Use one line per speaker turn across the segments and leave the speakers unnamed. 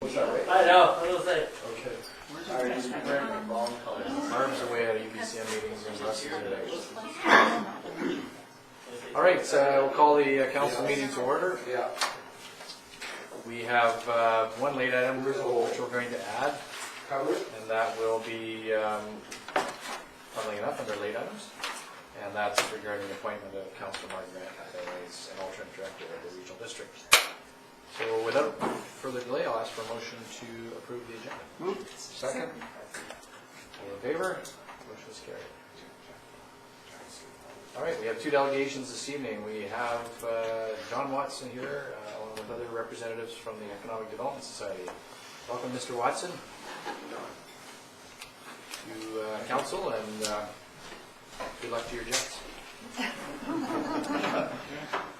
I know, I was like,
Okay.
Marv's away at UBCM meetings and Russ is today. All right, so we'll call the council meeting to order.
Yeah. We
We have one late item which we're going to add,
covered.
and that will be, funnily enough, under late items. And that's regarding the appointment of Councillor Mark Grant as an alternate director of the regional district. So without further delay, I'll ask for a motion to approve the agenda.
Moved. Second.
All in favor? Motion is carried. All right, we have two delegations this evening. We have John Watson here, along with other representatives from the Economic Development Society. Welcome, Mr. Watson, to council, and good luck to your jets.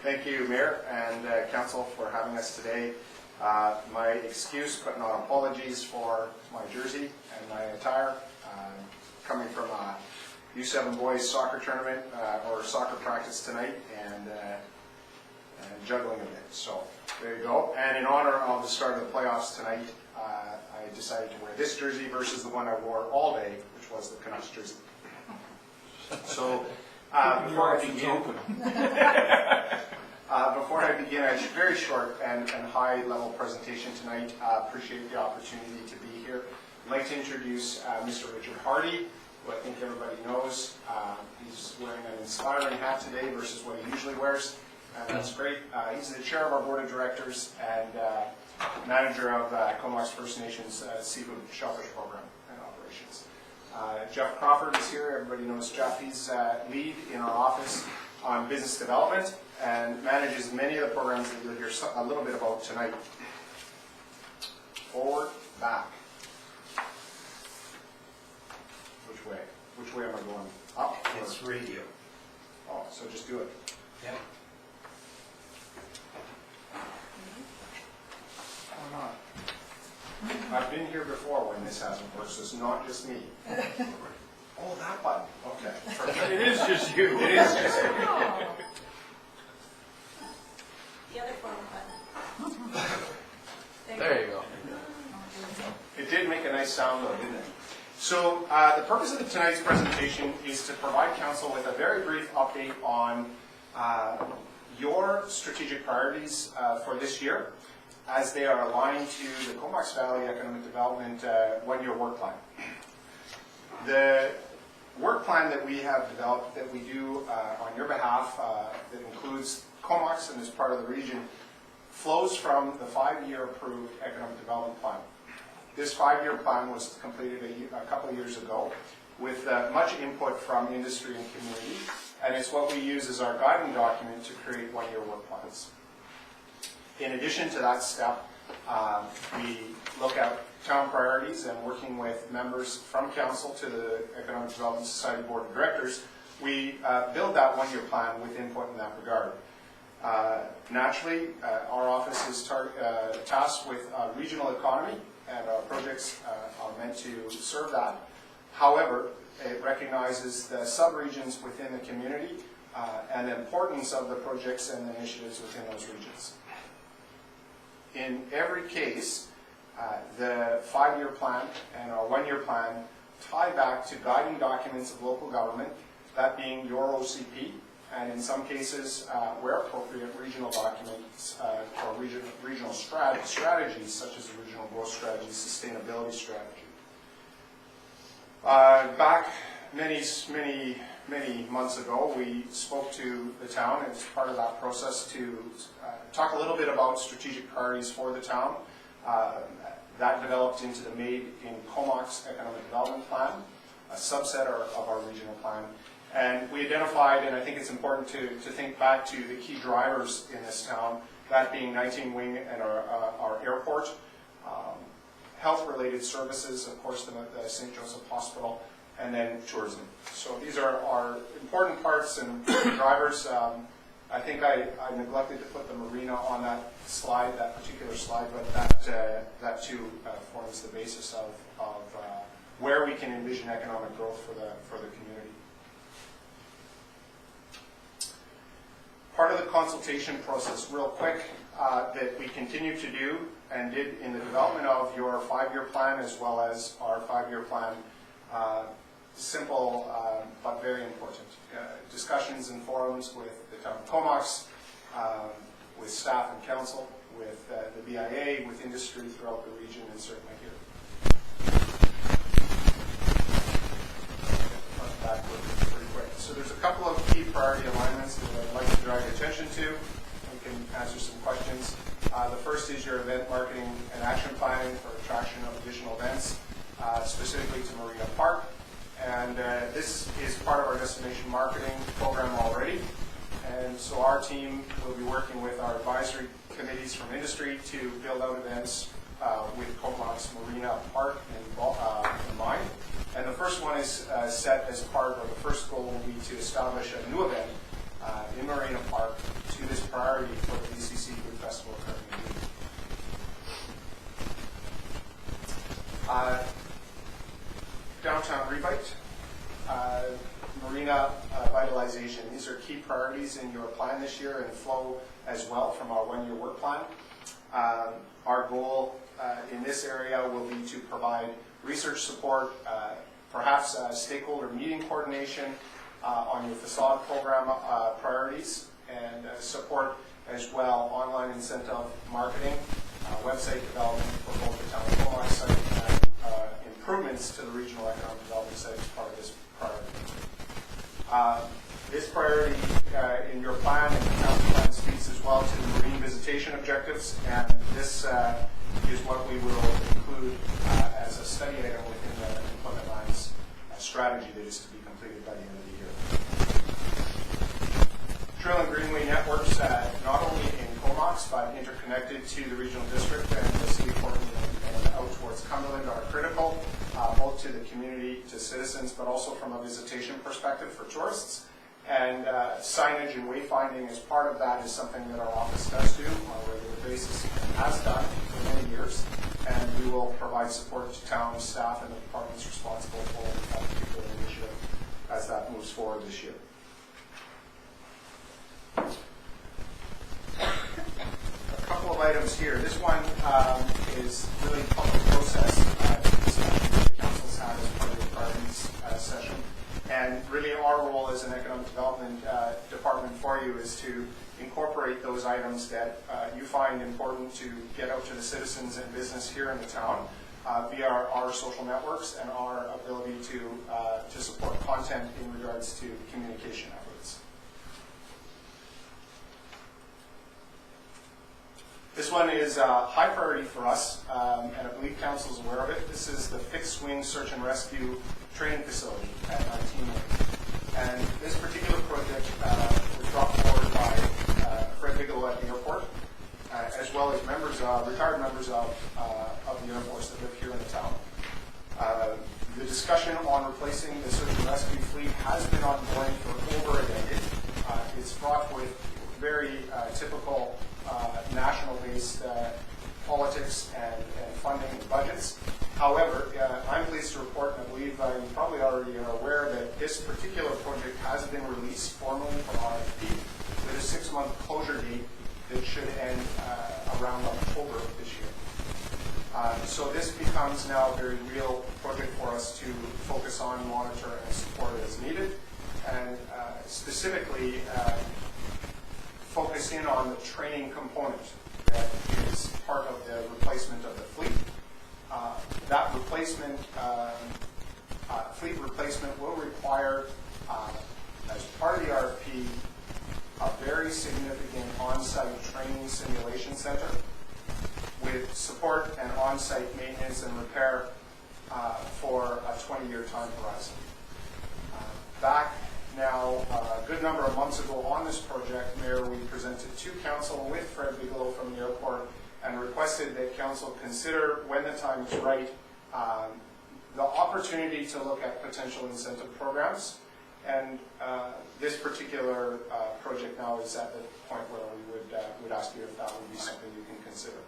Thank you, Mayor and Council, for having us today. My excuse, but not apologies, for my jersey and my attire. Coming from a U7 boys soccer tournament or soccer practice tonight, and juggling a bit. So there you go. And in honor of the start of the playoffs tonight, I decided to wear this jersey versus the one I wore all day, which was the Canucks jersey. So before I begin, a very short and high-level presentation tonight. Appreciate the opportunity to be here. I'd like to introduce Mr. Richard Hardy, who I think everybody knows. He's wearing an inspiring hat today versus what he usually wears, and that's great. He's the chair of our board of directors and manager of Comox First Nations Seafood Shellfish Program and operations. Jeff Crawford is here. Everybody knows Jeff. He's lead in our office on business development and manages many of the programs that you'll hear a little bit about tonight. Forward, back. Which way? Which way am I going? Up?
It's radio.
Oh, so just do it.
Yeah.
Why not? I've been here before when this hasn't worked, so it's not just me. Oh, that button. Okay.
It is just you.
It is just you.
The other forward button.
There you go.
It did make a nice sound though, didn't it? So the purpose of tonight's presentation is to provide council with a very brief update on your strategic priorities for this year, as they are aligned to the Comox Valley Economic Development one-year work plan. The work plan that we have developed that we do on your behalf, that includes Comox and is part of the region, flows from the 5-year approved economic development plan. This 5-year plan was completed a couple of years ago with much input from industry and community, and it's what we use as our guiding document to create one-year work plans. In addition to that step, we look at town priorities, and working with members from council to the Economic Development Society Board of Directors, we build that one-year plan with input in that regard. Naturally, our office is tasked with regional economy, and our projects are meant to serve that. However, it recognizes the sub-regions within the community and the importance of the projects and the initiatives within those regions. In every case, the 5-year plan and our one-year plan tie back to guiding documents of local government, that being your OCP, and in some cases, where appropriate, regional documents or regional strategies, such as the regional growth strategy, sustainability strategy. Back many months ago, we spoke to the town as part of that process to talk a little bit about strategic priorities for the town. That developed into the Made in Comox Economic Development Plan, a subset of our regional plan. And we identified, and I think it's important to think back to the key drivers in this town, that being 19 Wing and our airport, health-related services, of course, the St. Joseph Hospital, and then tourism. So these are our important parts and drivers. I think I neglected to put the marina on that slide, that particular slide, but that too forms the basis of where we can envision economic growth for the community. Part of the consultation process, real quick, that we continue to do and did in the development of your 5-year plan as well as our 5-year plan. Simple but very important. Discussions and forums with the town of Comox, with staff and council, with the BIA, with industry throughout the region, and certainly here. Backward pretty quick. So there's a couple of key priority alignments that I'd like to draw your attention to. We can answer some questions. The first is your event marketing and action planning for attraction of additional events, specifically to Marina Park. And this is part of our destination marketing program already. And so our team will be working with our advisory committees from industry to build out events with Comox Marina Park in mind. And the first one is set as part, or the first goal will be to establish a new event in Marina Park to this priority for the BCC Food Festival currently. Downtown Revite, Marina vitalization. These are key priorities in your plan this year and flow as well from our 1-year work plan. Our goal in this area will be to provide research support, perhaps stakeholder meeting coordination on your facade program priorities, and support as well online incentive marketing, website development for both the town of Comox site and improvements to the regional economic development site as part of this priority. This priority in your plan and the town's plan speaks as well to the marine visitation objectives, and this is what we will include as a study item within the Employment Lines strategy that is to be completed by the end of the year. Trail and Greenway networks, not only in Comox but interconnected to the regional district and the city of Portland and out towards Cumberland, are critical, both to the community, to citizens, but also from a visitation perspective for tourists. And signage and wayfinding as part of that is something that our office does do on a regular basis and has done for many years. And we will provide support to town staff and the departments responsible for that particular initiative as that moves forward this year. A couple of items here. This one is really public process discussion that the council's had as part of the priorities session. And really our role as an economic development department for you is to incorporate those items that you find important to get out to the citizens and business here in the town via our social networks and our ability to support content in regards to communication efforts. This one is a high priority for us, and I believe council is aware of it. This is the fixed wing search and rescue training facility at 19. And this particular project was brought forward by Fred Bigelow at the airport, as well as retired members of the Air Force that live here in the town. The discussion on replacing the search and rescue fleet has been ongoing for over a decade. It's fraught with very typical national-based politics and funding and budgets. However, I'm pleased to report, and I believe you probably already are aware, that this particular project has been released formally from RFP with a 6-month closure date that should end around October of this year. So this becomes now a very real project for us to focus on, monitor, and support as needed, and specifically focus in on the training component that is part of the replacement of the fleet. That replacement, fleet replacement will require, as part of the RFP, a very significant on-site training simulation center with support and on-site maintenance and repair for a 20-year time horizon. Back now, a good number of months ago on this project, Mayor, we presented to Council with Fred Bigelow from the airport and requested that Council consider, when the time is right, the opportunity to look at potential incentive programs. And this particular project now is at the point where we would ask you if that would be something you can consider.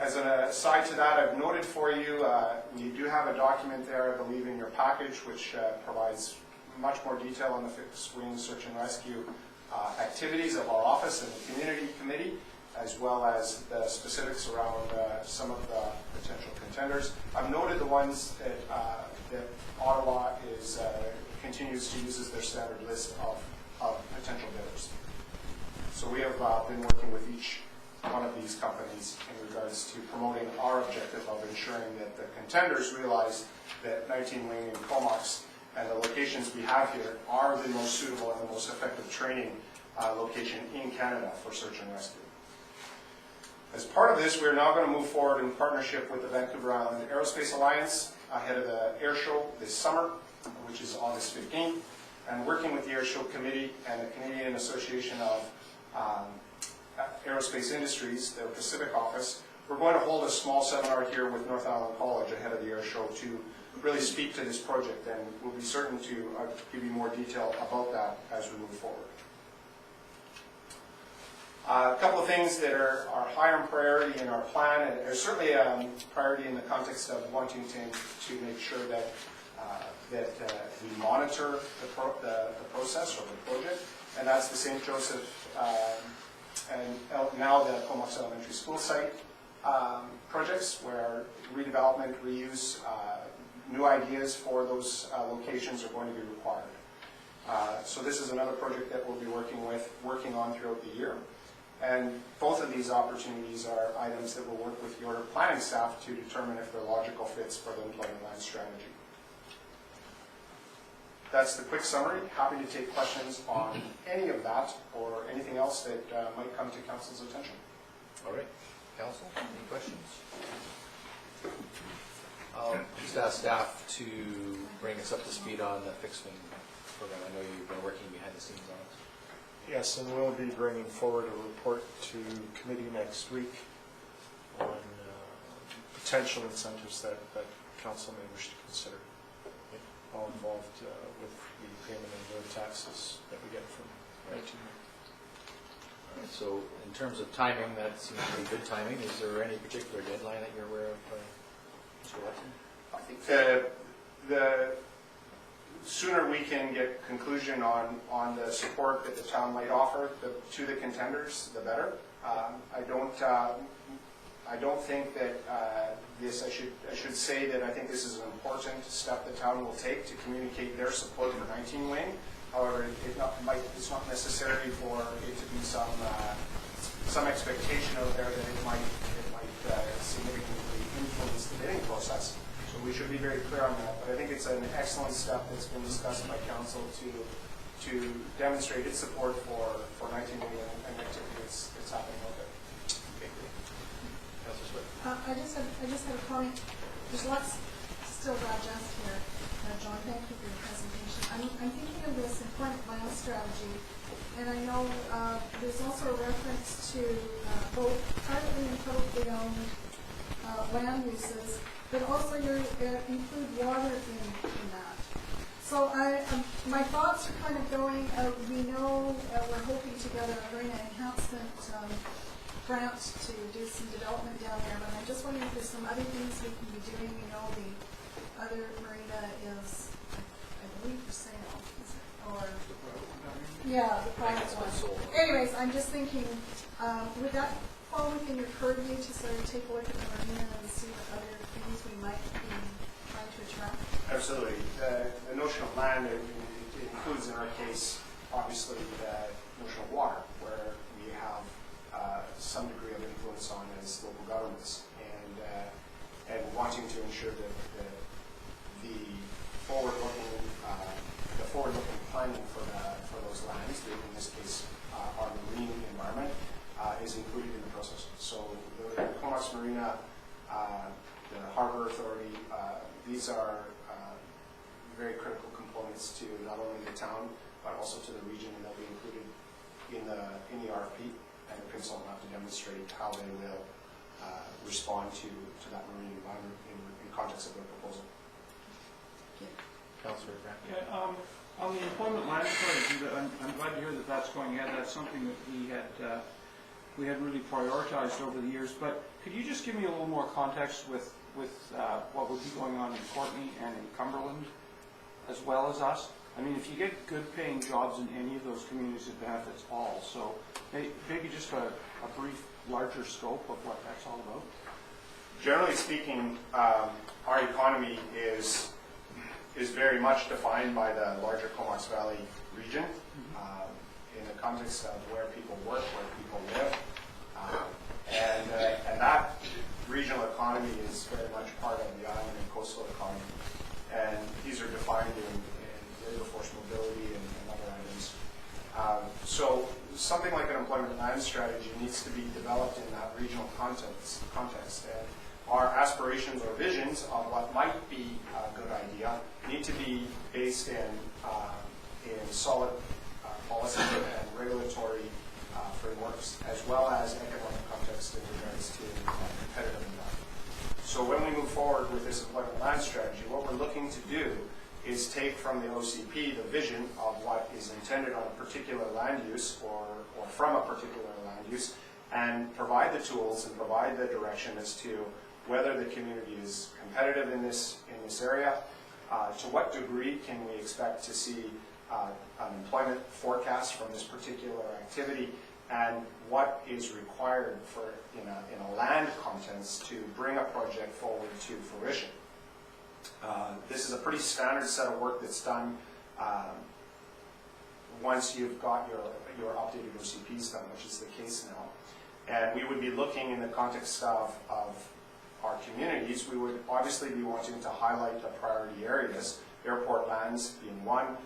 As an aside to that, I've noted for you, we do have a document there, I believe, in your package, which provides much more detail on the fixed wing search and rescue activities of our office and the community committee. as well as the specifics around some of the potential contenders. I've noted the ones that Ottawa continues to use as their standard list of potential bidders. So we have been working with each one of these companies in regards to promoting our objective of ensuring that the contenders realize that 19 Wing and Comox and the locations we have here are the most suitable and the most effective training location in Canada for search and rescue. As part of this, we're now going to move forward in partnership with the Vancouver Island Aerospace Alliance ahead of the air show this summer, which is August 15th, and working with the Air Show Committee and the Canadian Association of Aerospace Industries, the Pacific office. We're going to hold a small seminar here with North Island College ahead of the air show to really speak to this project, and we'll be certain to give you more detail about that as we move forward. A couple of things that are higher in priority in our plan, and are certainly a priority in the context of wanting to make sure that we monitor the process or the project, and that's the St. Joseph and now the Comox Elementary School site projects, where redevelopment, reuse, new ideas for those locations are going to be required. So this is another project that we'll be working on throughout the year. And both of these opportunities are items that will work with your planning staff to determine if they're logical fits for the employment land strategy. That's the quick summary. Happy to take questions on any of that or anything else that might come to Council's attention.
All right. Council, any questions? I'll just ask staff to bring us up to speed on the fixed wing program. I know you've been working behind the scenes on it.
Yes, and we'll be bringing forward a report to committee next week on potential incentives that council may wish to consider, all involved with the payment of the taxes that we get from 19.
Right, so in terms of timing, that seems to be good timing. Is there any particular deadline that you're aware of, Mr. Watson?
I think the sooner we can get conclusion on the support that the town might offer to the contenders, the better. I don't think that I should say that I think this is an important step the town will take to communicate their support for 19 Wing. However, it's not necessary for it to be some expectation out there that it might significantly influence the bidding process. So we should be very clear on that. But I think it's an excellent step that's been discussed by council to demonstrate its support for 19 Wing and activity that's happening out there.
Okay, great. Councilor Swift.
I just had a comment. There's lots still digest here. John, thank you for your presentation. I'm thinking of this employment land strategy, and I know there's also a reference to both privately and publicly owned land uses, but also you include water in that. So my thoughts are kind of going, we know we're hoping to get a marina enhancement grant to do some development down there, but I'm just wondering if there's some other things we can be doing. You know, the other marina is, I believe, for sale, is it? Or yeah, the private one. Anyways, I'm just thinking, would that fall within your purview to sort of take a look at the marina and see what other things we might be trying to attract?
Absolutely. The notion of land, it includes in our case, obviously, the notion of water, where we have some degree of influence on as local governments, and wanting to ensure that the forward-looking planning for those lands, in this case our marine environment, is included in the process. So the Comox Marina, the Harbour Authority, these are very critical components to not only the town but also to the region, and they'll be included in the RFP, and the consultant will have to demonstrate how they will respond to that marine environment in context of their proposal.
Councilor Grant.
Yeah, on the employment land strategy, I'm glad to hear that that's going ahead. That's something that we had really prioritized over the years. But could you just give me a little more context with what would be going on in Courtenay and in Cumberland, as well as us? I mean, if you get good-paying jobs in any of those communities, it benefits all. So maybe just a brief larger scope of what that's all about?
Generally speaking, our economy is very much defined by the larger Comox Valley region, in the context of where people work, where people live. And that regional economy is very much part of the island and coastal economy. And these are defined in labor force mobility and other items. So something like an employment land strategy needs to be developed in that regional context. And our aspirations or visions of what might be a good idea need to be based in solid policy and regulatory frameworks, as well as economic context in regards to competitive environment. So when we move forward with this employment land strategy, what we're looking to do is take from the OCP the vision of what is intended on a particular land use or from a particular land use, and provide the tools and provide the direction as to whether the community is competitive in this area, to what degree can we expect to see an employment forecast from this particular activity, and what is required for in a land context to bring a project forward to fruition. This is a pretty standard set of work that's done once you've got your updated OCPs done, which is the case now. And we would be looking in the context of our communities, we would obviously be wanting to highlight the priority areas, airport lands being one,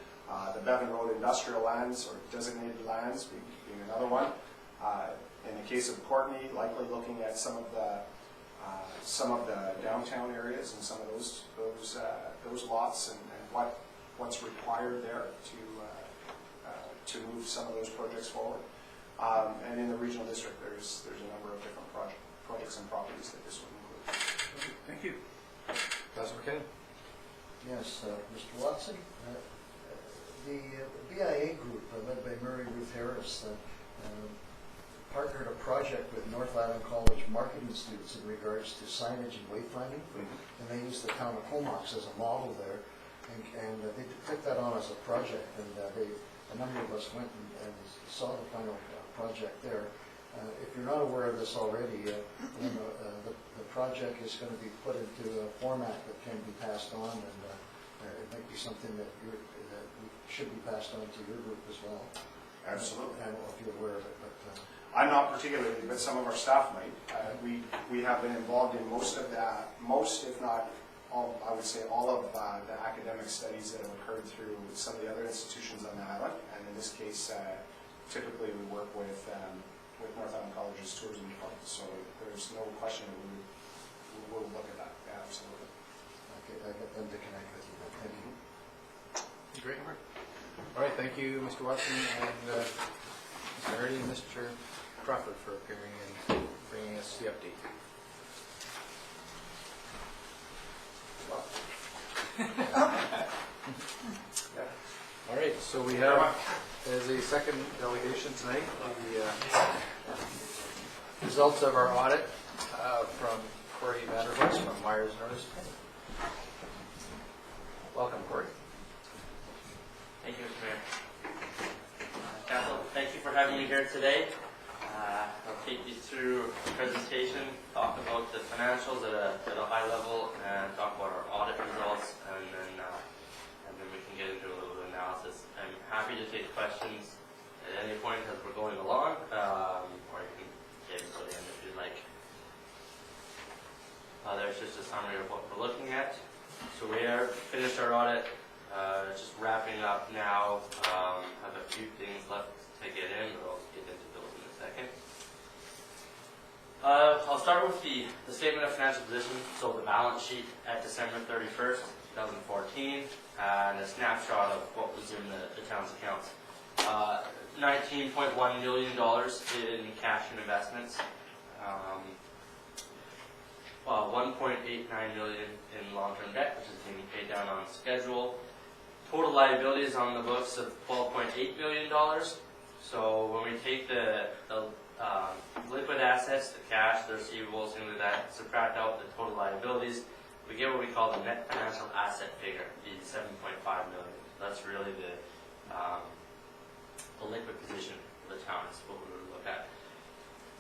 the Bevan Road industrial lands or designated lands being another one. In the case of Courtenay, likely looking at some of the downtown areas and some of those lots and what's required there to move some of those projects forward. And in the regional district, there's a number of different projects and properties that this would include.
Thank you.
Councilor McKinnon?
Yes, Mr. Watson, the BIA group led by Mary Ruth Harris partnered a project with North Island College marketing students in regards to signage and wayfinding, and they used the town of Comox as a model there, and they took that on as a project, and a number of us went and saw the final project there. If you're not aware of this already, the project is going to be put into a format that can be passed on, and it might be something that should be passed on to your group as well.
Absolutely.
I don't know if you're aware of it, but
I'm not particularly, but some of our staff might. We have been involved in most, if not all, I would say all of the academic studies that have occurred through some of the other institutions on the island. And in this case, typically we work with North Island College's tourism department. So there's no question that we will look at that. Yeah, absolutely.
okay, I get them to connect with you. Thank you.
Great. All right, thank you, Mr. Watson, and Mr. Hardy and Mr. Crawford for appearing and bringing us the update. All right, so we have, as a second delegation tonight, the results of our audit from Corey Vanderhorst from Myers Norris. Welcome, Corey.
Thank you, Mr. Mayor. Council, thank you for having me here today. I'll take you through a presentation, talk about the financials at a high level, and talk about our audit results, and then we can get into a little bit of analysis. I'm happy to take questions at any point as we're going along, or you can get until the end if you'd like. There's just a summary of what we're looking at. So we are finished our audit. Just wrapping up now. Have a few things left to get in, but I'll get into those in a second. I'll start with the statement of financial position, so the balance sheet at December 31st, 2014, and a snapshot of what was in the town's accounts. $19.1 million in cash and investments. 1.89 million in long-term debt, which is being paid down on schedule. Total liabilities on the books of $12.8 million. So when we take the liquid assets, the cash, the receivables, things like that, subtract out the total liabilities, we get what we call the net financial asset figure, the $7.5 million. That's really the liquid position of the town is what we would look at.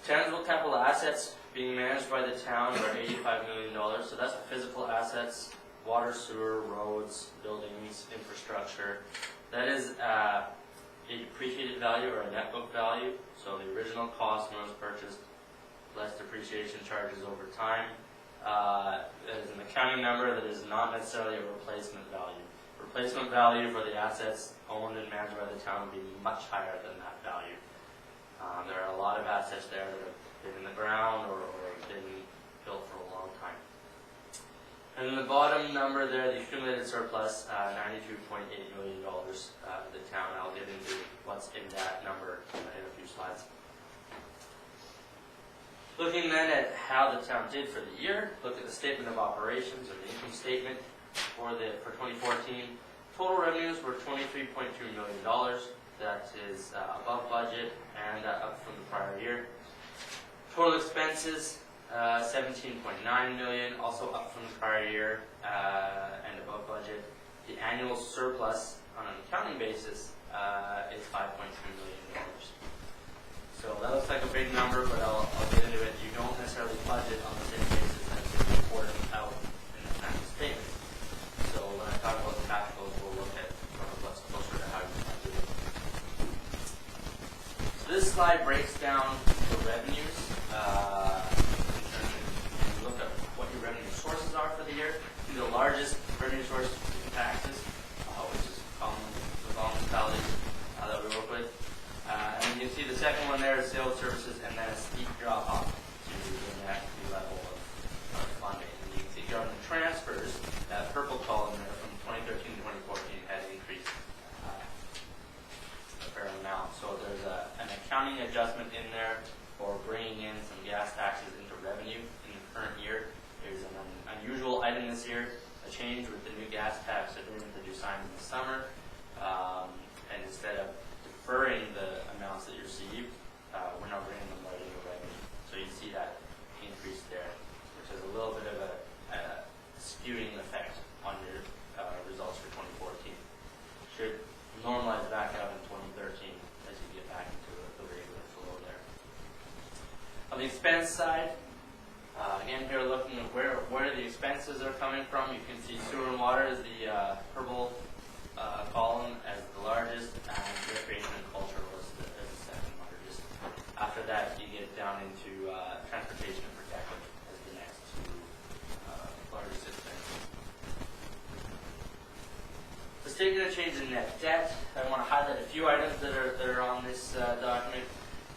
Tangible capital assets being managed by the town are $85 million, so that's the physical assets, water, sewer, roads, buildings, infrastructure. That is a depreciated value or a net book value, so the original cost when it was purchased, less depreciation charges over time. That is an accounting number that is not necessarily a replacement value. Replacement value for the assets owned and managed by the town would be much higher than that value. There are a lot of assets there that have been in the ground or been built for a long time. And then the bottom number there, the accumulated surplus, $92.8 million. The town, I'll get into what's in that number in a few slides. Looking then at how the town did for the year, look at the statement of operations or the income statement for 2014. Total revenues were $23.2 million. That is above budget and up from the prior year. Total expenses, $17.9 million, also up from the prior year and above budget. The annual surplus on an accounting basis is $5.2 million. So that looks like a big number, but I'll get into it. You don't necessarily budget on the same basis as it's reported out in the financial statement. So when I talk about the cash flows, we'll look at what's closer to how you budget it. So this slide breaks down the revenues in terms of, you look at what your revenue sources are for the year. The largest revenue source is taxes, which is common with all municipalities that we work with. And you can see the second one there is sales services, and then a steep drop off to the next level of funding. And you can see here on the transfers, that purple column there from 2013 to 2014 has increased a fair amount. So there's an accounting adjustment in there for bringing in some gas taxes into revenue in the current year. There's an unusual item this year, a change with the new gas tax agreement that you signed in the summer, and instead of deferring the amounts that you received, we're now bringing them right into revenue. So you see that increase there, which is a little bit of a skewing effect on your results for 2014. Should normalize back out in 2013 as you get back into the regular flow there. On the expense side, again here looking at where the expenses are coming from, you can see sewer and water is the purple column as the largest, and recreation and culture was the second largest. After that, you get down into transportation and protection as the next two largest expenses. The statement of change in net debt, I want to highlight a few items that are on this document.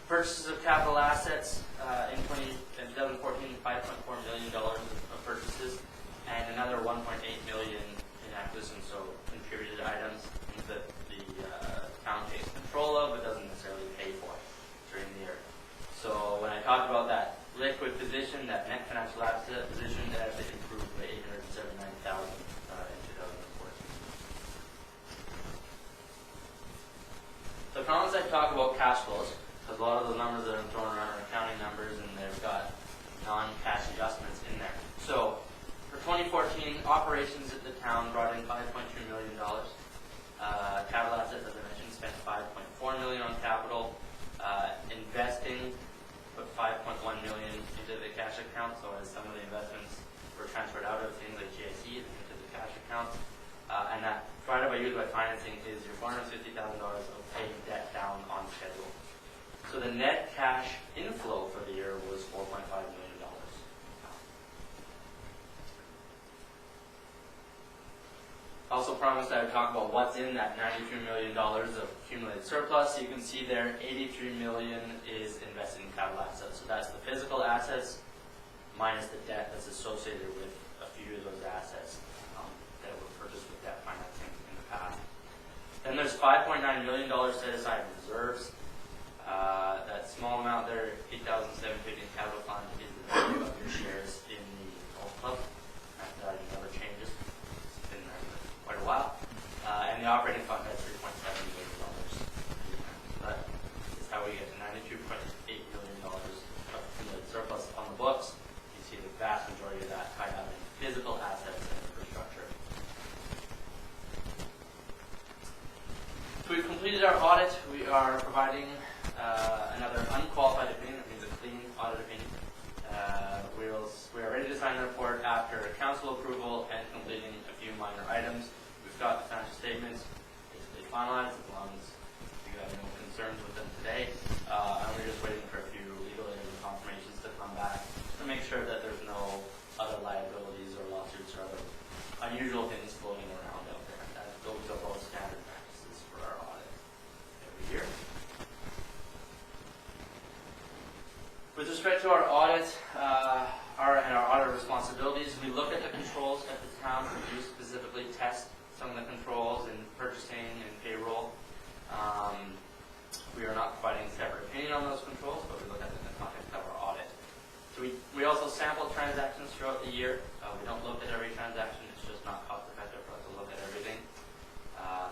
Purchases of capital assets in 2014, $5.4 million of purchases, and another $1.8 million in acquisitions, so contributed items that the town takes control of but doesn't necessarily pay for during the year. So when I talked about that liquid position, that net financial asset position, that has improved by $879,000 in 2014. So promise I talk about cash flows, because a lot of the numbers that I'm throwing around are accounting numbers and they've got non-cash adjustments in there. So for 2014, operations at the town brought in $5.2 million. Capital assets, as I mentioned, spent $5.4 million on capital. Investing put $5.1 million into the cash account, so as some of the investments were transferred out of things like GIC into the cash account. And that divided by used by financing is your $450,000 of paying debt down on schedule. So the net cash inflow for the year was $4.5 million. Also promised I would talk about what's in that $93 million of accumulated surplus. So you can see there, $83 million is invested in capital assets. So that's the physical assets minus the debt that's associated with a few of those assets that were purchased with debt financing in the past. Then there's $5.9 million set aside in reserves. That small amount there, $8,750 in capital fund, is the value of your shares in the golf club. That value never changes. It's been there for quite a while. And the operating fund has $3.7 million. So that is how we get to $92.8 million of accumulated surplus on the books. You see the vast majority of that tied up in physical assets and infrastructure. So we've completed our audit. We are providing another unqualified opinion. That means a clean council approval and completing a few minor items. We've got the financial statements basically finalized, as long as you have no concerns with them today. And we're just waiting for a few legal aid and confirmations to come back to make sure that there's no other liabilities or lawsuits or other unusual things floating around out there. Those are both standard practices for our audit every year. With respect to our audit, and our audit responsibilities, we look at the controls at the town. We do specifically test some of the controls in purchasing and payroll. We are not providing a separate opinion on those controls, but we look at them in the context of our audit. So we also sample transactions throughout the year. We don't look at every transaction. It's just not cost effective for us to look at everything.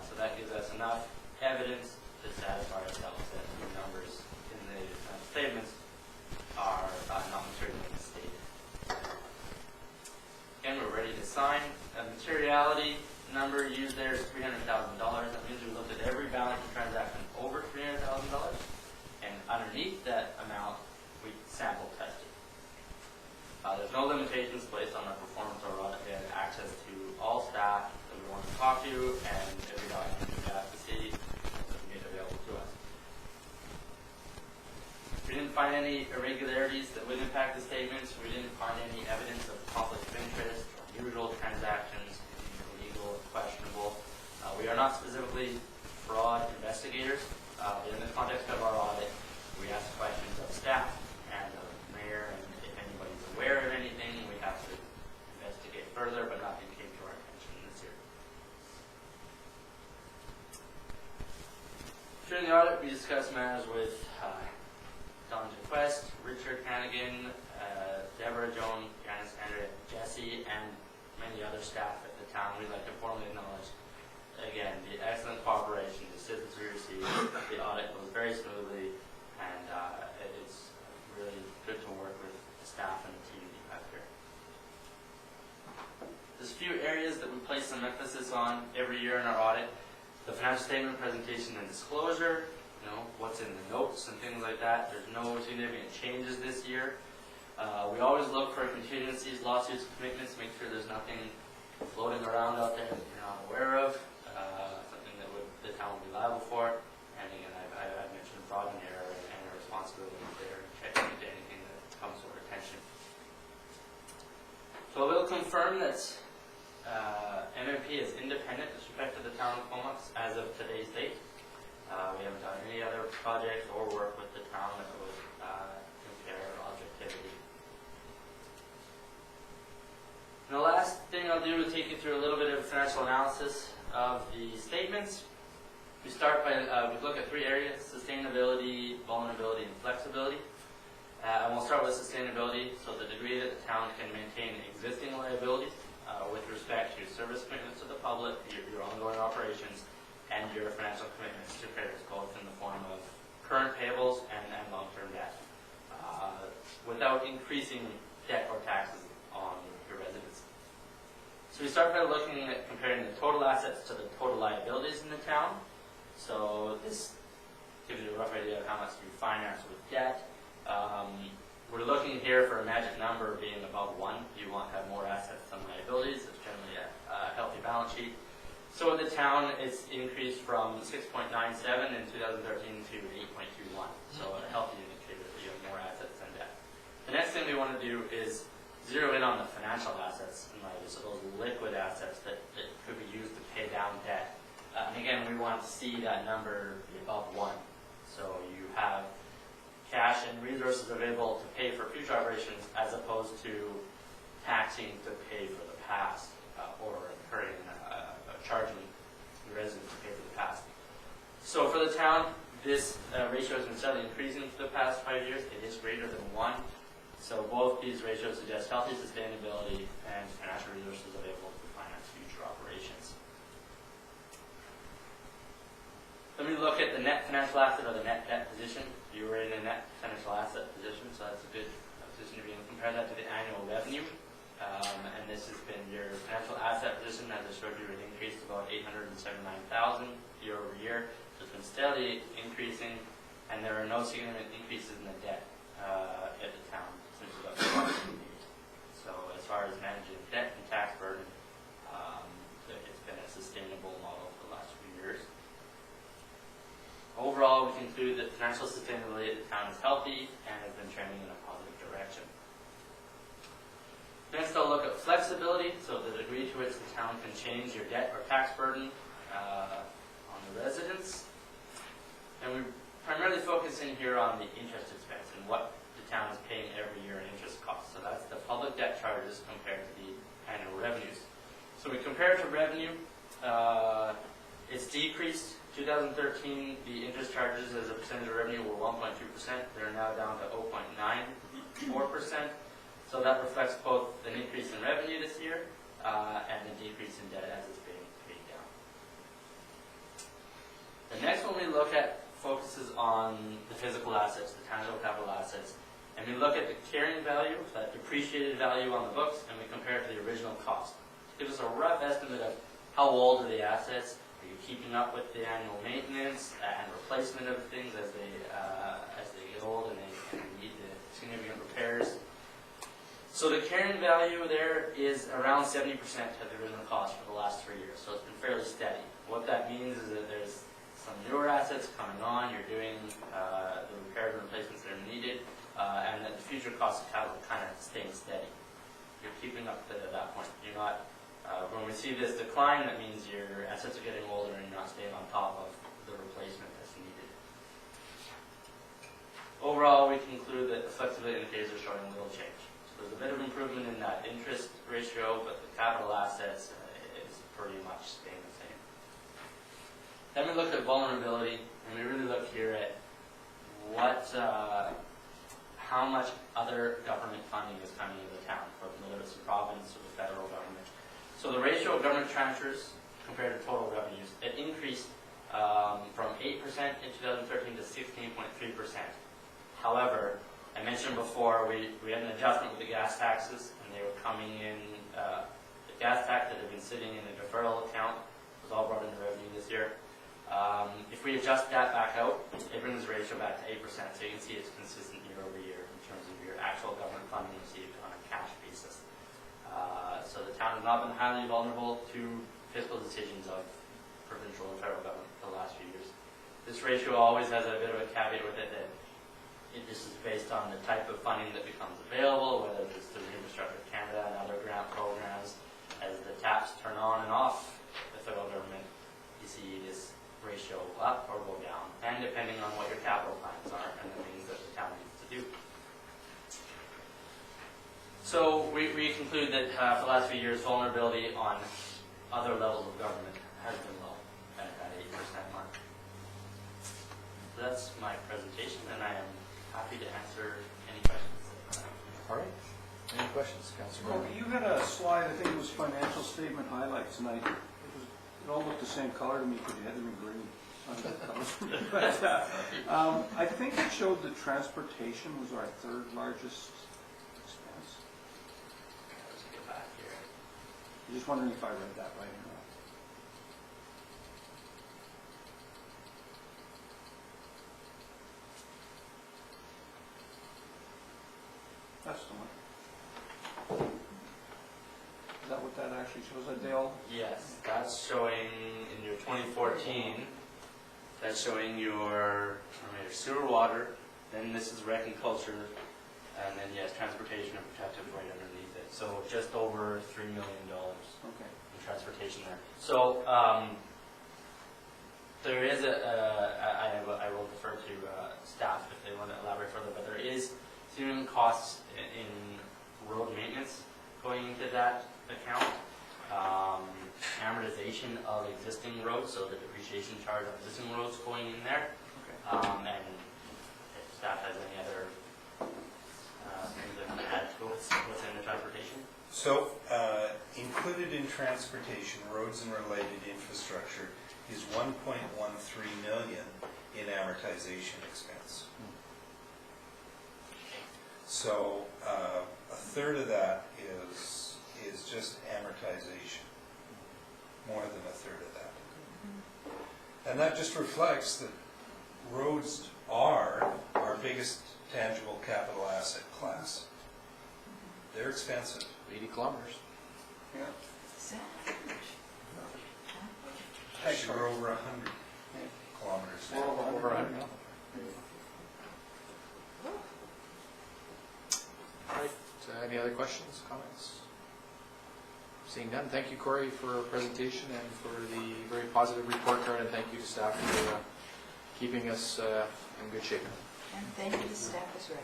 So that gives us enough evidence to satisfy ourselves that the numbers in the statements are not materially misstated. Again, we're ready to sign. A materiality number used there is $300,000. That means we looked at every balance sheet transaction over $300,000, and underneath that amount, we sample tested. There's no limitations placed on our performance or audit. We have access to all staff that we want to talk to, and every document we have to see is made available to us. We didn't find any irregularities that would impact the statements. We didn't find any evidence of conflict of interest, unusual transactions, illegal, questionable. We are not specifically fraud investigators. In the context of our audit, we ask questions of staff and of the mayor, and if anybody's aware of anything, we have to investigate further, but nothing came to our attention this year. During the audit, we discussed matters with Don Quest, Richard Hannigan, Deborah Joan, Janice Andrea, Jesse, and many other staff at the town. We'd like to formally acknowledge, again, the excellent cooperation, the assistance we received. The audit goes very smoothly, and it's really good to work with the staff and the team that you have here. There's a few areas that we place some emphasis on every year in our audit. The financial statement presentation and disclosure, what's in the notes and things like that. There's no significant changes this year. We always look for contingencies, lawsuits, commitments, make sure there's nothing floating around out there that you're not aware of, something that the town would be liable for. And again, I've mentioned fraud and error and our responsibility there, checking into anything that comes to our attention. So I will confirm that MMP is independent with respect to the town of Comox as of today's date. We haven't done any other projects or work with the town that would impair objectivity. And the last thing I'll do is take you through a little bit of financial analysis of the statements. We start by, we look at three areas: sustainability, vulnerability, and flexibility. And we'll start with sustainability, so the degree that the town can maintain existing liabilities with respect to service commitments to the public, your ongoing operations, and your financial commitments to creditors, both in the form of current payables and long-term debt, without increasing debt or taxes on your residents. So we start by looking at comparing the total assets to the total liabilities in the town. So this gives you a rough idea of how much you finance with debt. We're looking here for a magic number being above 1. You want to have more assets than liabilities. It's generally a healthy balance sheet. So in the town, it's increased from 6.97 in 2013 to 8.21. So a healthy indicator that you have more assets than debt. The next thing we want to do is zero in on the financial assets and liabilities, so those liquid assets that could be used to pay down debt. And again, we want to see that number be above 1. So you have cash and resources available to pay for future operations as opposed to taxing to pay for the past or incurring charging the residents to pay for the past. So for the town, this ratio has been steadily increasing for the past 5 years. It is greater than 1. So both these ratios suggest healthy sustainability and financial resources available to finance future operations. Let me look at the net financial asset or the net debt position. You were in a net financial asset position, so that's a good position to be in. Compare that to the annual revenue. And this has been your financial asset position, as I showed you, it increased about $879,000 year over year. So it's been steadily increasing, and there are no significant increases in the debt at the town since about 2008. So as far as managing debt and tax financial sustainability of the town is healthy and has been trending in a positive direction. Next, I'll look at flexibility, so the degree to which the town can change your debt or tax burden on the residents. And we're primarily focusing here on the interest expense and what the town is paying every year in interest costs. So that's the public debt charges compared to the annual revenues. So we compare it to revenue. It's decreased. 2013, the interest charges as a percentage of revenue were 1.2%. They're now down to 0.94%. So that reflects both an increase in revenue this year and a decrease in debt as it's being paid down. The next one we look at focuses on the physical assets, the tangible capital assets. And we look at the carrying value, that depreciated value on the books, and we compare it to the original cost. It gives us a rough estimate of how old are the assets, are you keeping up with the annual maintenance and replacement of things as they get old and they need the significant repairs. So the carrying value there is around 70% of the original cost for the last 3 years, so it's been fairly steady. What that means is that there's some newer assets coming on, you're doing the repairs and replacements that are needed, and that the future cost of capital kind of staying steady. You're keeping up to that point. You're not, when we see this decline, that means your assets are getting older and you're not staying on top of the replacement that's needed. Overall, we conclude that the flexibility indicators are showing little change. So there's a bit of improvement in that interest ratio, but the capital assets is pretty much staying the same. Then we look at vulnerability, and we really look here at how much other government funding is coming into the town, whether it's the province or the federal government. So the ratio of government transfers compared to total revenues, it increased from 8% in 2013 to 16.3%. However, I mentioned before we had an adjustment with the gas taxes, and they were coming in, the gas tax that had been sitting in a deferral account was all brought into revenue this year. If we adjust that back out, it brings the ratio back to 8%, so you can see it's consistent year over year in terms of your actual government funding received on a cash basis. So the town has not been highly vulnerable to fiscal decisions of provincial and federal government for the last few years. This ratio always has a bit of a caveat with it that this is based on the type of funding that becomes available, whether it's through Infrastructure Canada and other grant programs. As the taps turn on and off the federal government, you see this ratio go up or go down, and depending on what your capital plans are and the things that the town needs to do. So we conclude that for the last few years, vulnerability on other levels of government has been low at that 8% mark. So that's my presentation, and I am happy to answer any questions.
All right. Any questions, Councilor?
Well, you had a slide, I think it was financial statement highlights, and it all looked the same color to me because you had them in green. But I think it showed that transportation was our third largest expense.
Let's get back here.
I'm just wondering if I read that right or not. That's the one. Is that what that actually shows? That Dale?
Yes, that's showing in your 2014, that's showing your sewer water, then this is rec and culture, and then yes, transportation and protective right underneath it. So just over $3 million
Okay.
in transportation there. So there is I will defer to staff if they want to elaborate further, but there is significant costs in road maintenance going into that account. Amortization of existing roads, so the depreciation charge of existing roads going in there.
Okay.
And if staff has any other things they want to add to what's in the transportation.
So, included in transportation, roads and related infrastructure is 1.13 million in amortization expense. So, a third of that is just amortization, more than a third of that. And that just reflects that roads are our biggest tangible capital asset class. They're expensive.
80 kilometers.
Yeah.
Actually, we're over 100 kilometers now.
Over 100. Any other questions, comments? Seeing none, thank you, Corey, for your presentation and for the very positive report card, and thank you to staff for keeping us in good shape.
And thank you to staff as well.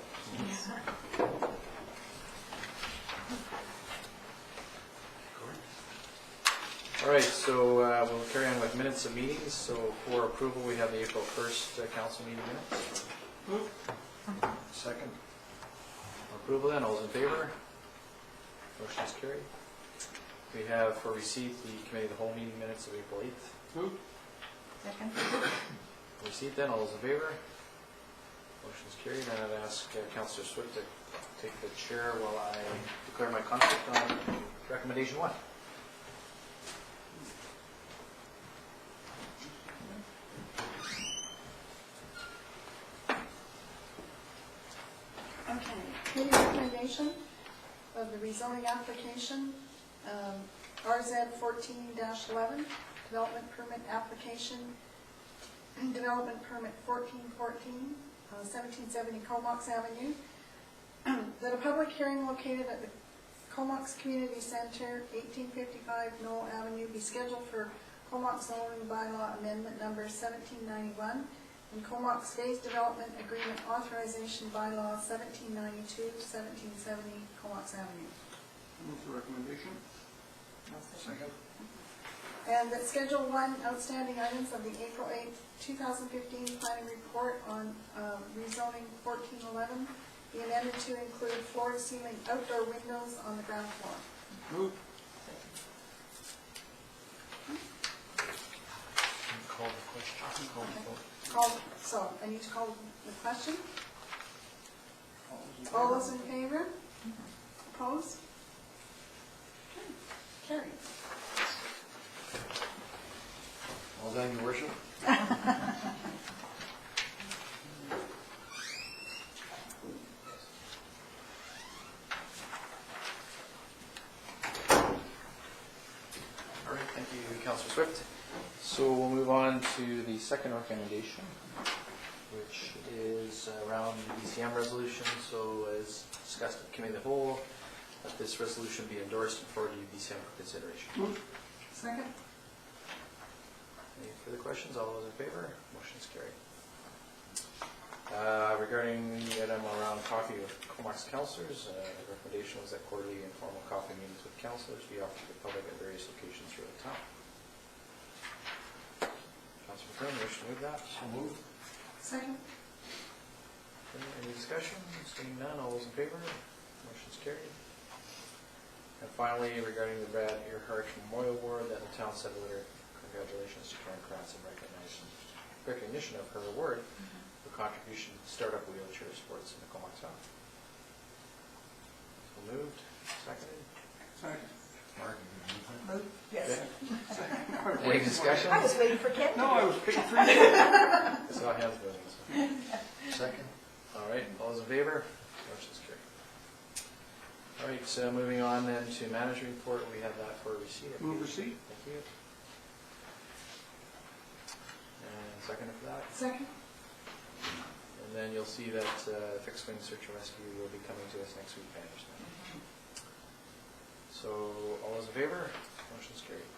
All right, so we'll carry on with minutes of meetings. So for approval, we have the April 1st council meeting minutes.
Move.
Second.
Approval then, all those in favor? Motion is carried. We have for receipt the committee of the whole meeting minutes of April 8th.
Move.
Second.
Receipt then, all those in favor? Motion is carried. And I'd ask Councillor Swift to take the chair while I declare my conflict on recommendation 1.
Okay, committee recommendation of the rezoning application, RZ 14-11, development permit application, development permit 1414, 1770 Comox Avenue, that a public hearing located at the Comox Community Center, 1855 Knoll Avenue, be scheduled for Comox zoning bylaw amendment number 1791 and Comox Phase Development Agreement Authorization Bylaw 1792, 1770 Comox Avenue.
Move the recommendation.
Second.
And that Schedule 1 outstanding items of the April 8th, 2015 planning report on rezoning 1411 be amended to include floor-to-ceiling outdoor windows on the ground floor.
Move.
Call the question. Call the vote.
So I need to call the question. All those in favor? Opposed? Okay. Carried.
All done, your worship?
All right, thank you, Councillor Swift. So we'll move on to the second recommendation, which is around the ECM resolution. So as discussed at Committee of the Whole, that this resolution be endorsed and forwarded to ECM for consideration.
Move.
Second.
Any further questions? All those in favor? Motion is carried. Regarding the item around coffee with Comox councillors, the recommendation was that quarterly informal coffee meetings with councillors be offered to the public at various locations throughout the town. Councillor McCrum, wish to move that?
So moved.
Second.
Any discussion? Seeing none, all those in favor? Motion is carried. And finally, regarding the Brad Earhart Memorial Award, that the town sent a letter of congratulations to Karen Kratz in recognition of her award for contribution to startup wheelchair sports in the Comox town. So moved, seconded.
Second.
Mark, you gonna move that?
Move. Yes.
Any discussion?
I was waiting for Ken.
No, I was picking for you.
I saw hands going. So.
Second.
All right, all those in favor? Motion is carried. All right, so moving on then to manager report, we have that for receipt.
Move receipt.
Thank you. And second for that.
Second.
And then you'll see that fixed wing search and rescue will be coming to us next week, I understand. So all those in favor? Motion is carried.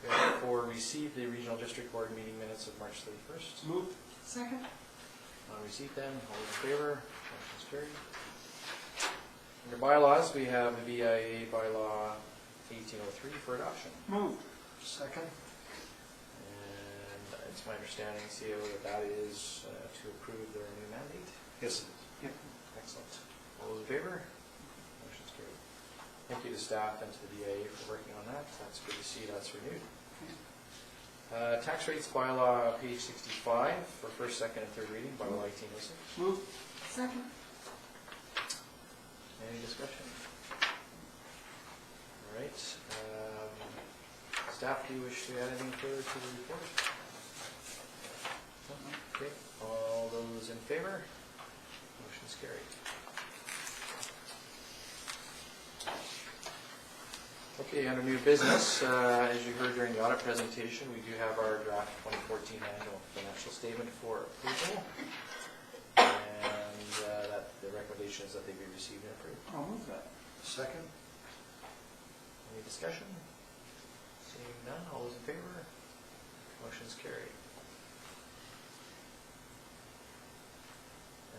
We have for receipt the regional district board meeting minutes of March 31st.
Move.
Second.
On receipt then, all those in favor? Motion is carried. Under bylaws, we have the VIA bylaw 1803 for adoption.
Move.
Second.
And it's my understanding, CEO, that that is to approve their new mandate.
Yes.
Yep.
Excellent. All those in favor? Motion's carried. Thank you to staff and to the VIA for working on that. That's good to see that's renewed. Tax rates bylaw, page 65, for first, second, and third reading, bylaw 1806.
Move.
Second.
Any discussion? All right. Staff, do you wish to add anything further to the report? No? Okay. All those in favor? Motion's carried. Okay, under new business, as you heard during the audit presentation, we do have our draft 2014 annual financial statement for approval. And that the the recommendation is that they be received and approved.
I'll move that.
Second?
Any discussion? Seeing none, all those in favor? Motion's carried.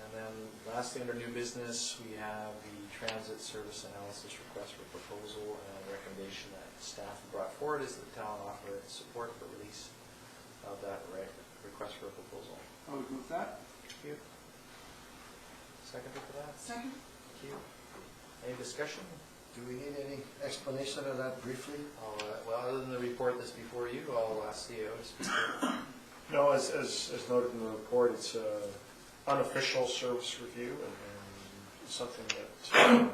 And then lastly, under new business, we have the transit service analysis request for proposal, and the recommendation that staff brought forward is that the town offer support for release of that request for a proposal.
I would move that.
Thank you. Second for that?
Second?
Thank you. Any discussion?
Do we need any explanation of that briefly?
Well, other than the report that's before you, I'll ask CEO to speak to it.
No, as noted in the report, it's an unofficial service review and something that I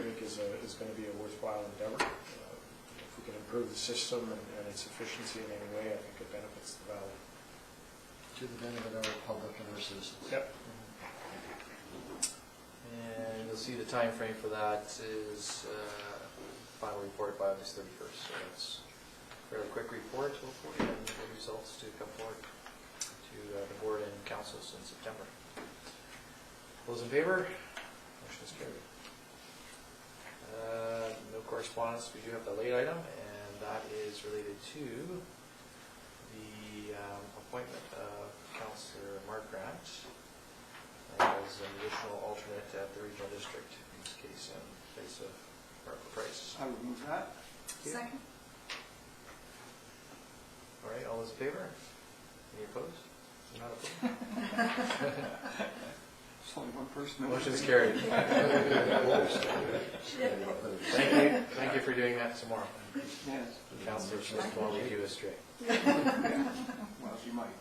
think is going to be a worthwhile endeavor. If we can improve the system and its efficiency in any way, I think it benefits the valley.
To the benefit of our public and our citizens.
Yep.
And you'll see the time frame for that is final report by August 31st. So it's a fairly quick report, hopefully, and the results to come forward to the board and councils in September. Those in favor? Motion is carried. No correspondence. We do have the late item, and that is related to the appointment of Councillor Mark Grant as an additional alternate at the regional district, in this case in place of Barbara Price.
I would move that.
Second?
All right, all those in favor? Any opposed? Not opposed?
There's only one person.
Motion is carried. Thank you for doing that tomorrow.
Yes.
Councillor Smith won't lead you astray.
Well, she might.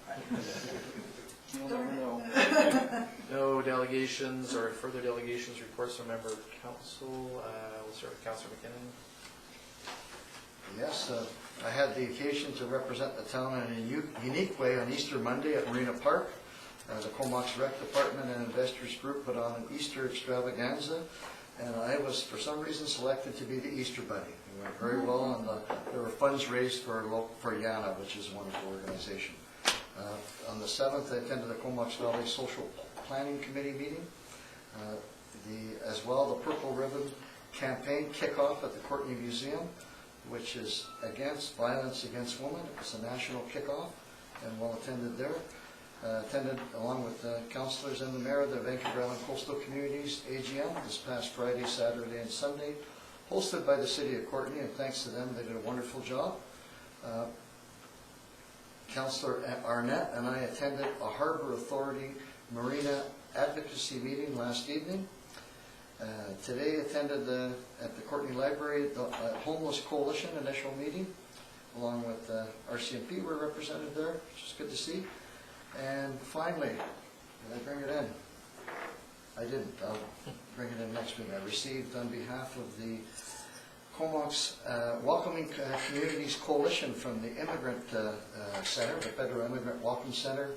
You'll never know.
No delegations or further delegations, reports from member of council. We'll start with Councillor McKinnon.
Yes, I had the occasion to represent the town in a unique way on Easter Monday at Marina Park. The Comox Rec Department and Investors Group put on an Easter extravaganza, and I was, for some reason, selected to be the Easter Bunny. It went very well, and there were funds raised for YANA, which is a wonderful organization. On the 7th, I attended the Comox Valley Social Planning Committee meeting. As well, the Purple Ribbon campaign kickoff at the Courtney Museum, which is against violence against women. It was a national kickoff and well attended there. Attended along with the councillors and the mayor of the Vancouver Island Coastal Communities AGM this past Friday, Saturday and Sunday, hosted by the city of Courtney, and thanks to them, they did a wonderful job. Councillor Arnett and I attended a Harbour Authority Marina advocacy meeting last evening. Today attended at the Courtney Library the Homeless Coalition initial meeting, along with RCMP were represented there, which is good to see. And finally, did I bring it in? I didn't. I'll bring it in next week. I received on behalf of the Comox Welcoming Communities Coalition from the Immigrant Center, the Federal Immigrant Welcome Center,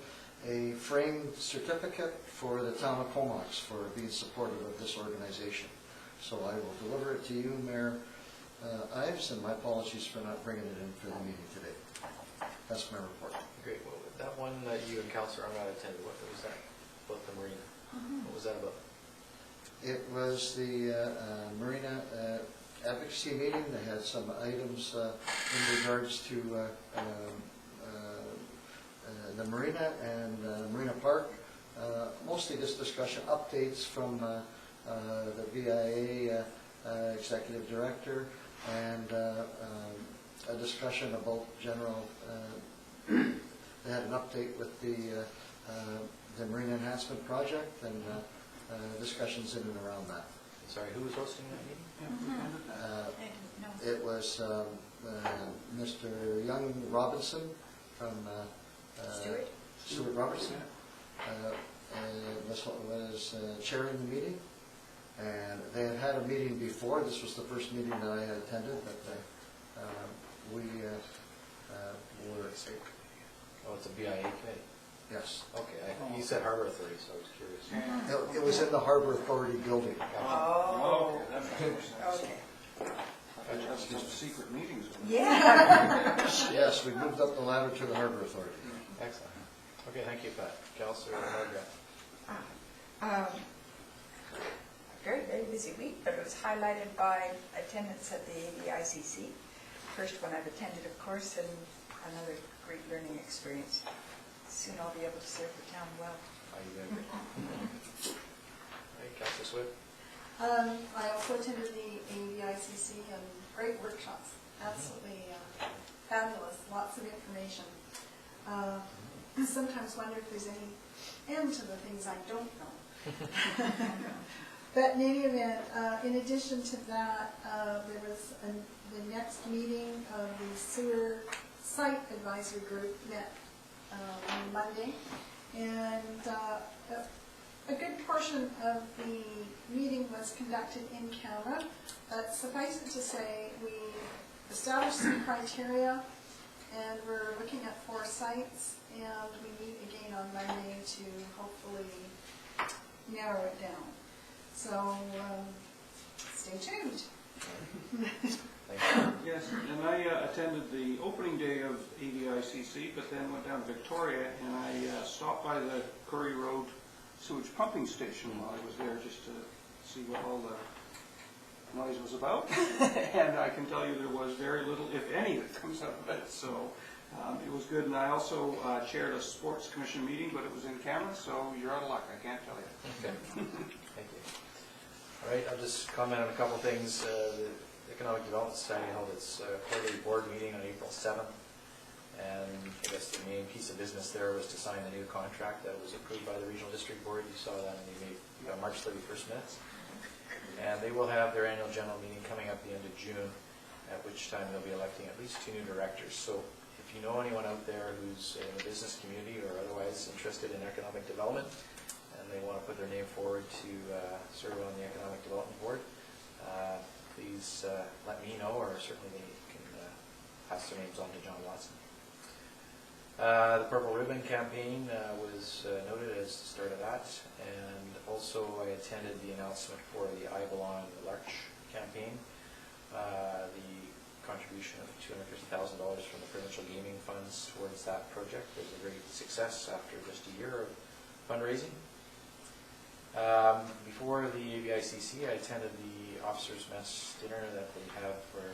a framed certificate for the town of Comox for being supportive of this organization. So I will deliver it to you, Mayor Ives, and my apologies for not bringing it in for the meeting today. That's my report.
Great. Well, that one that you and Councillor Arnott attended, what was that about the marina? What was that about?
It was the Marina advocacy meeting. They had some items in regards to the marina and Marina Park. Mostly this discussion, updates from the VIA executive director, and a discussion about general. They had an update with the Marina Enhancement Project and discussions in and around that.
Sorry, who was hosting that meeting?
It was Mr. Young Robinson from Stuart Robertson was chairing the meeting, and they had had a meeting before. This was the first meeting that I had attended, but we were.
Oh, it's a BIA committee.
Yes.
Okay, you said Harbour Authority, so I was curious.
It was in the Harbour Authority building.
Oh, okay, that makes more sense.
Okay.
That's just secret meetings.
Yeah.
Yes, we moved up the ladder to the Harbour Authority.
Excellent. Okay, thank you, Pat. Councillor Margaret.
very, very busy week, but it was highlighted by attendance at the ABICC. First one I've attended, of course, and another great learning experience. Soon I'll be able to serve the town well.
How you doing? Right, Councilor Swift?
I also attended the ABICC and great workshops, absolutely fabulous, lots of information. Sometimes wonder if there's any end to the things I don't know. But in any event, in addition to that, there was the next meeting of the sewer site advisory group met on Monday, and a good portion of the meeting was conducted in camera, but suffice it to say, we established some criteria, and we're looking at 4 sites, and we meet again on Monday to hopefully narrow it down. So, stay tuned.
Thank you.
Yes, and I attended the opening day of ABICC, but then went down to Victoria, and I stopped by the Curry Road sewage pumping station while I was there, just to see what all the noise was about. And I can tell you there was very little, if any, that comes out of it, so it was good. And I also chaired a sports commission meeting, but it was in camera, so you're out of luck, I can't tell you.
Okay, thank you. All right, I'll just comment on a couple things. The Economic Development Society held its quarterly board meeting on April 7th, and I guess the main piece of business there was to sign the new contract that was approved by the Regional District Board. You saw that in the March 31st minutes. And they will have their annual general meeting coming up at the end of June, at which time they'll be electing at least 2 new directors. So if you know anyone out there who's in the business community or otherwise interested in economic development, and they want to put their name forward to serve on the Economic Development Board, please let me know, or certainly they can pass their names on to John Watson. The Purple Ribbon campaign was noted as the start of that, and also I attended the announcement for the I Belong Larch campaign. The contribution of $250,000 from the provincial gaming funds towards that project was a great success after just a year of fundraising. Before the ABICC, I attended the officers' mess dinner that they have for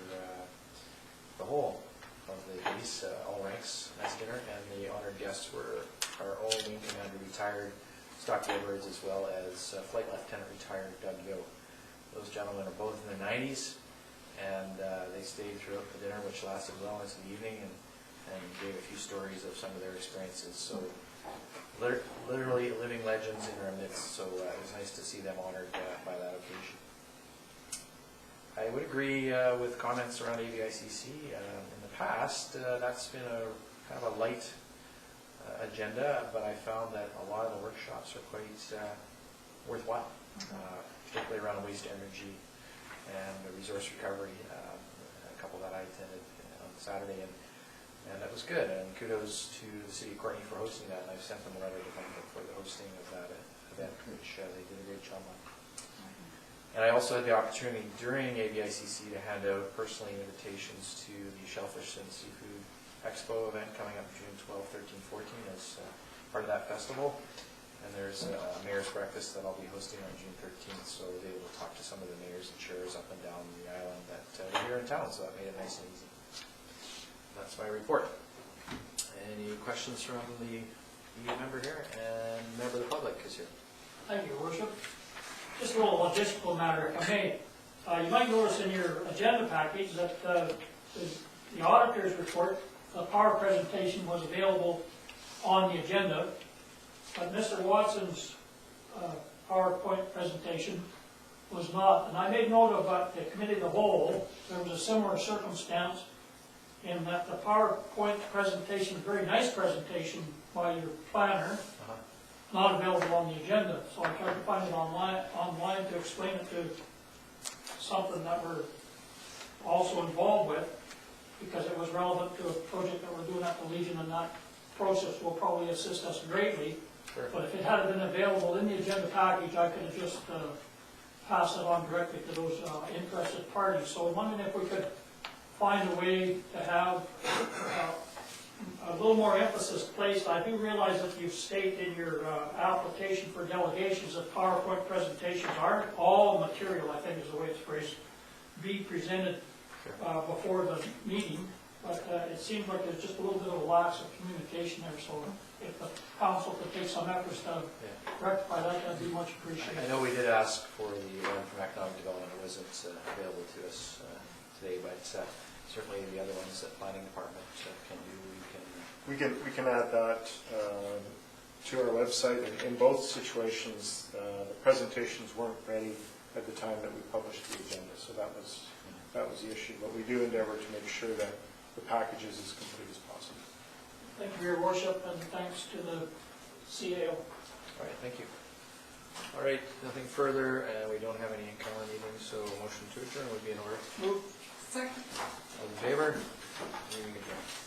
the whole of the police, all ranks mess dinner, and the honored guests were our own Wing Commander retired Stock Edwards, as well as Flight Lieutenant retired Doug Yo. Those gentlemen are both in their 90s, and they stayed throughout the dinner, which lasted well into the evening, and gave a few stories of some of their experiences. So literally living legends in our midst, so it was nice to see them honored by that occasion. I would agree with comments around ABICC. In the past, that's been a kind of a light agenda, but I found that a lot of the workshops are quite worthwhile, particularly around waste energy and resource recovery. A couple that I attended on Saturday, and that was good. And kudos to the City of Courtenay for hosting that, and I've sent them a letter to thank them for the hosting of that event, which they did a great job on. And I also had the opportunity during ABICC to hand out personally invitations to the Shellfish and Seafood Expo event coming up June 12, 13, 14 as part of that festival. And there's a mayor's breakfast that I'll be hosting on June 13th, so they will talk to some of the mayors and chairs up and down the island that are here in town, so that made it nice and easy. That's my report. Any questions from the member here? And member of the public is here.
Thank you, Your Worship. Just a little logistical matter, if I may. You might notice in your agenda package that the auditor's report, the power presentation was available on the agenda, but Mr. Watson's PowerPoint presentation was not. And I made note of at the committee of the whole, there was a similar circumstance in that the PowerPoint presentation, very nice presentation by your planner, not available on the agenda. So I tried to find it online to explain it to something that we're also involved with, because it was relevant to a project that we're doing at the Legion, and that process will probably assist us greatly.
Sure.
But if it had been available in the agenda package, I could have just passed it on directly to those interested parties. So I'm wondering if we could find a way to have a little more emphasis placed. I do realize that you've stated in your application for delegations that PowerPoint presentations aren't all material, I think is the way it's phrased, be presented before the meeting, but it seems like there's just a little bit of a lack of communication there, so if the council could take some efforts to rectify that, that'd be much appreciated.
I know we did ask for the one from economic development, it wasn't available to us today, but certainly the other ones that planning department can do,
We can add that to our website. In both situations, the presentations weren't ready at the time that we published the agenda, so that was the issue. But we do endeavor to make sure that the package is as complete as possible.
Thank you, Your Worship, and thanks to the CAO.
All right, thank you. All right, nothing further, and we don't have any in-camera meetings, so motion to adjourn would be in order.
Move.
Second.
All in favor? Meeting adjourned.